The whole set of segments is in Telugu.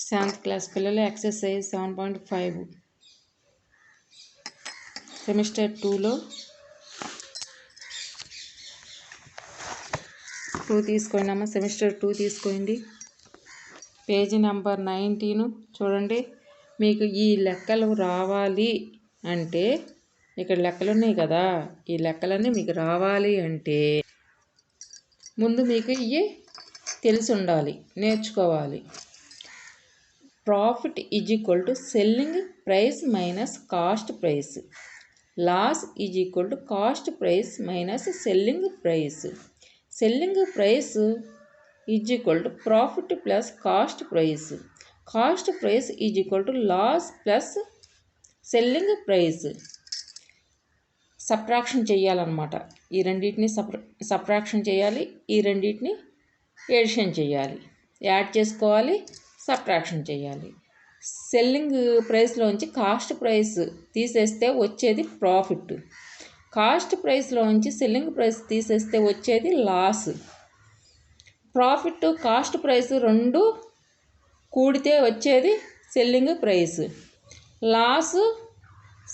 7th క్లాస్ పిల్లలు ఎక్సర్సైజ్ 7.5 సెమిస్టర్ 2లో 2 తీసుకోండి. సెమిస్టర్ 2 తీసుకోండి. పేజీ నెంబర్ 19 చూడండి. మీకు ఈ లెక్కలు రావాలి అంటే ఇక్కడ లెక్కలు ఉన్నాయి కదా, ఈ లెక్కలన్నీ మీకు రావాలి అంటే ముందు మీకు ఇవి తెలిసి ఉండాలి, నేర్చుకోవాలి. Profit is equal to selling price minus cost price. Loss is equal to cost price minus selling price. Selling price is equal to profit plus cost price. Cost price is equal to loss plus selling price. Subtraction చేయాలన్నమాట. ఈ రెండింటిని సబ్ట్రాక్షన్ చేయాలి, ఈ రెండింటిని ఎడిషన్ చేయాలి, యాడ్ చేసుకోవాలి, సబ్ట్రాక్షన్ చేయాలి. సెల్లింగ్ ప్రైస్లోంచి కాస్ట్ ప్రైస్ తీసేస్తే వచ్చేది ప్రాఫిట్. కాస్ట్ ప్రైస్లోంచి సెల్లింగ్ ప్రైస్ తీసేస్తే వచ్చేది లాస్. ప్రాఫిట్ కాస్ట్ ప్రైస్ రెండు కూడితే వచ్చేది selling price. Loss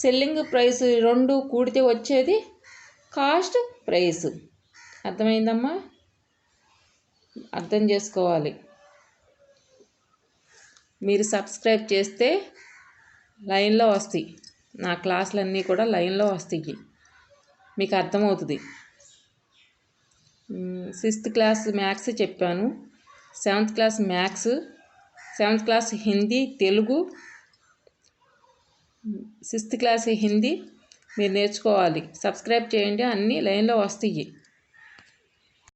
selling price రెండు కూడితే వచ్చేది కాస్ట్ ప్రైస్. అర్థమైందమ్మా? అర్థం చేసుకోవాలి. మీరు సబ్స్క్రైబ్ చేస్తే లైన్లో వస్తాయి, నా క్లాసులన్నీ కూడా లైన్లో వస్తాయి, మీకు అర్థమవుతుంది. 6th క్లాస్ మ్యాథ్స్ చెప్పాను, 7th class maths, 7th class Hindi, Telugu, 6th class Hindi మీరు నేర్చుకోవాలి. సబ్స్క్రైబ్ చేయండి, అన్నీ లైన్లో వస్తాయి.